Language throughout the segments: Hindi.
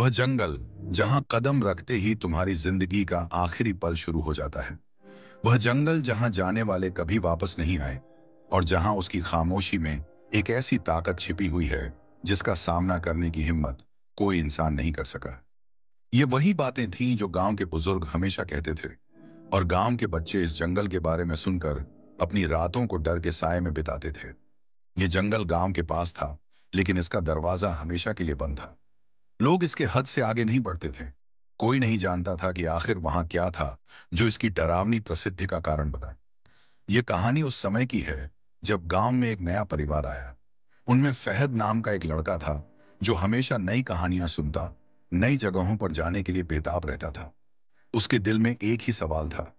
वह जंगल जहां कदम रखते ही तुम्हारी जिंदगी का आखिरी पल शुरू हो जाता है। वह जंगल जहां जाने वाले कभी वापस नहीं आए और जहां उसकी खामोशी में एक ऐसी ताकत छिपी हुई है जिसका सामना करने की हिम्मत कोई इंसान नहीं कर सका। ये वही बातें थीं जो गांव के बुजुर्ग हमेशा कहते थे और गांव के बच्चे इस जंगल के बारे में सुनकर अपनी रातों को डर के साए में बिताते थे। ये जंगल गांव के पास था, लेकिन इसका दरवाजा हमेशा के लिए बंद था। लोग इसके हद से आगे नहीं बढ़ते थे। कोई नहीं जानता था कि आखिर वहां क्या था जो इसकी डरावनी प्रसिद्धि का कारण बना। यह कहानी उस समय की है जब गांव में एक नया परिवार आया। उनमें फहद नाम का एक लड़का था जो हमेशा नई कहानियां सुनता, नई जगहों पर जाने के लिए बेताब रहता था। उसके दिल में एक ही सवाल था,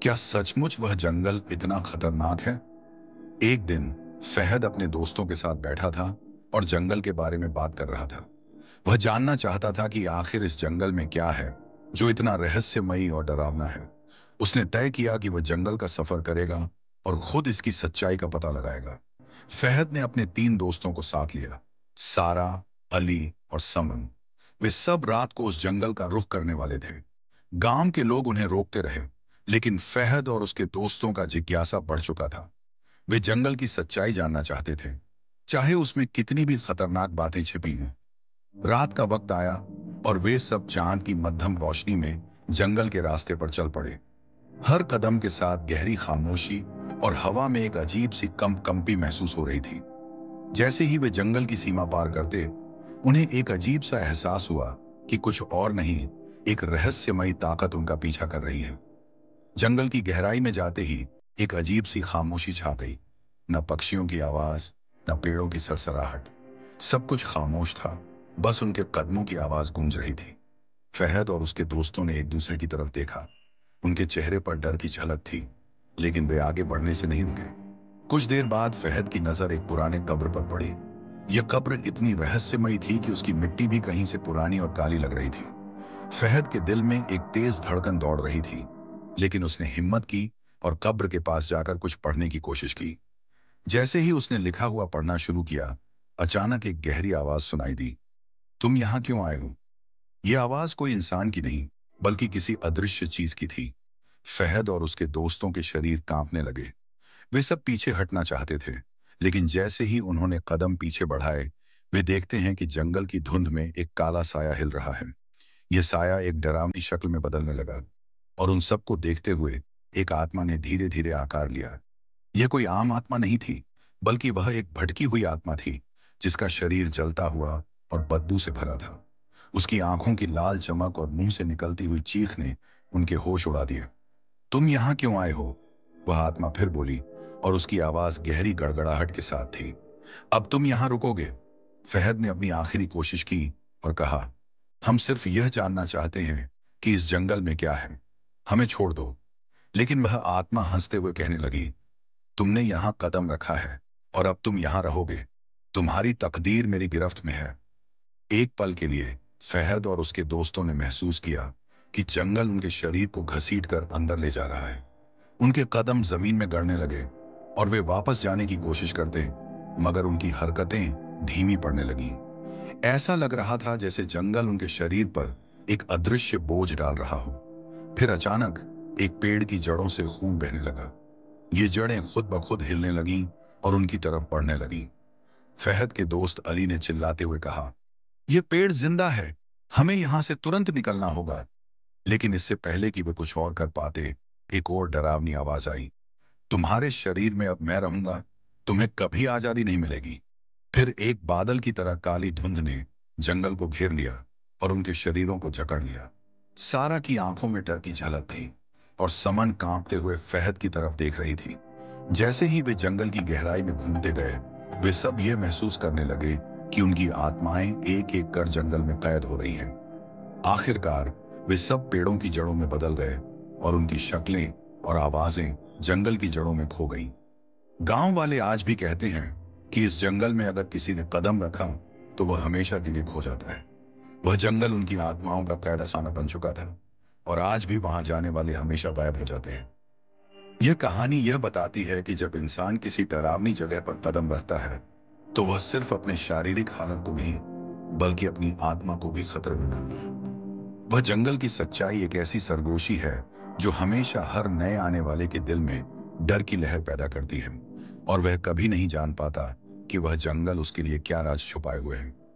क्या सचमुच वह जंगल इतना खतरनाक है? एक दिन फहद अपने दोस्तों के साथ बैठा था और जंगल के बारे में बात कर रहा था। वह जानना चाहता था कि आखिर इस जंगल में क्या है जो इतना रहस्यमयी और डरावना है। उसने तय किया कि वह जंगल का सफर करेगा और खुद इसकी सच्चाई का पता लगाएगा। फहद ने अपने 3 दोस्तों को साथ लिया, सारा, अली और समन। वे सब रात को उस जंगल का रुख करने वाले थे। गांव के लोग उन्हें रोकते रहे, लेकिन फहद और उसके दोस्तों का जिज्ञासा बढ़ चुका था। वे जंगल की सच्चाई जानना चाहते थे, चाहे उसमें कितनी भी खतरनाक बातें छिपी हों। रात का वक्त आया और वे सब चांद की मध्यम रोशनी में जंगल के रास्ते पर चल पड़े। हर कदम के साथ गहरी खामोशी और हवा में एक अजीब सी कंपी महसूस हो रही थी। जैसे ही वे जंगल की सीमा पार करते, उन्हें एक अजीब सा एहसास हुआ कि कुछ और नहीं, एक रहस्यमयी ताकत उनका पीछा कर रही है। जंगल की गहराई में जाते ही एक अजीब सी खामोशी छा गई। न पक्षियों की आवाज, न पेड़ों की सरसराहट। सब कुछ खामोश था। बस उनके कदमों की आवाज गूंज रही थी। फहद और उसके दोस्तों ने एक दूसरे की तरफ देखा। उनके चेहरे पर डर की झलक थी, लेकिन वे आगे बढ़ने से नहीं रुके। कुछ देर बाद फहद की नजर एक पुराने कब्र पर पड़ी। यह कब्र इतनी रहस्यमयी थी कि उसकी मिट्टी भी कहीं से पुरानी और काली लग रही थी। फहद के दिल में एक तेज धड़कन दौड़ रही थी, लेकिन उसने हिम्मत की और कब्र के पास जाकर कुछ पढ़ने की कोशिश की। जैसे ही उसने लिखा हुआ पढ़ना शुरू किया, अचानक एक गहरी आवाज सुनाई दी। तुम यहां क्यों आए हो? यह आवाज कोई इंसान की नहीं, बल्कि किसी अदृश्य चीज की थी। फहद और उसके दोस्तों के शरीर कांपने लगे। वे सब पीछे हटना चाहते थे, लेकिन जैसे ही उन्होंने कदम पीछे बढ़ाए, वे देखते हैं कि जंगल की धुंध में एक काला साया हिल रहा है। यह साया एक डरावनी शक्ल में बदलने लगा और उन सबको देखते हुए एक आत्मा ने धीरे धीरे आकार लिया। यह कोई आम आत्मा नहीं थी, बल्कि वह एक भटकी हुई आत्मा थी, जिसका शरीर जलता हुआ और बदबू से भरा था। उसकी आंखों की लाल चमक और मुंह से निकलती हुई चीख ने उनके होश उड़ा दिए। तुम यहां क्यों आए हो? वह आत्मा फिर बोली, और उसकी आवाज गहरी गड़गड़ाहट के साथ थी। अब तुम यहां रुकोगे? फहद ने अपनी आखिरी कोशिश की और कहा, हम सिर्फ यह जानना चाहते हैं कि इस जंगल में क्या है। हमें छोड़ दो। लेकिन वह आत्मा हंसते हुए कहने लगी, तुमने यहां कदम रखा है और अब तुम यहां रहोगे। तुम्हारी तकदीर मेरी गिरफ्त में है। एक पल के लिए फहद और उसके दोस्तों ने महसूस किया कि जंगल उनके शरीर को घसीटकर अंदर ले जा रहा है। उनके कदम जमीन में गड़ने लगे और वे वापस जाने की कोशिश करते, मगर उनकी हरकतें धीमी पड़ने लगीं। ऐसा लग रहा था जैसे जंगल उनके शरीर पर एक अदृश्य बोझ डाल रहा हो। फिर अचानक एक पेड़ की जड़ों से खून बहने लगा। ये जड़ें खुद ब खुद हिलने लगीं और उनकी तरफ बढ़ने लगीं। फहद के दोस्त अली ने चिल्लाते हुए कहा, यह पेड़ जिंदा है, हमें यहां से तुरंत निकलना होगा। लेकिन इससे पहले कि वे कुछ और कर पाते, एक और डरावनी आवाज आई, तुम्हारे शरीर में अब मैं रहूंगा, तुम्हें कभी आजादी नहीं मिलेगी। फिर एक बादल की तरह काली धुंध ने जंगल को घेर लिया और उनके शरीरों को जकड़ लिया। सारा की आंखों में डर की झलक थी और समन कांपते हुए फहद की तरफ देख रही थी। जैसे ही वे जंगल की गहराई में घूमते गए, वे सब ये महसूस करने लगे कि उनकी आत्माएं एक एक कर जंगल में कैद हो रही हैं। आखिरकार वे सब पेड़ों की जड़ों में बदल गए और उनकी शक्लें और आवाजें जंगल की जड़ों में खो गईं। गांव वाले आज भी कहते हैं कि इस जंगल में अगर किसी ने कदम रखा तो वह हमेशा के लिए खो जाता है। वह जंगल उनकी आत्माओं का कैदखाना बन चुका था और आज भी वहां जाने वाले हमेशा गायब हो जाते हैं। यह कहानी यह बताती है कि जब इंसान किसी डरावनी जगह पर कदम रखता है, तो वह सिर्फ अपने शारीरिक हालत को नहीं, बल्कि अपनी आत्मा को भी खतरे में डालता है। वह जंगल की सच्चाई एक ऐसी सरगोशी है जो हमेशा हर नए आने वाले के दिल में डर की लहर पैदा करती है, और वह कभी नहीं जान पाता कि वह जंगल उसके लिए क्या राज छुपाए हुए है।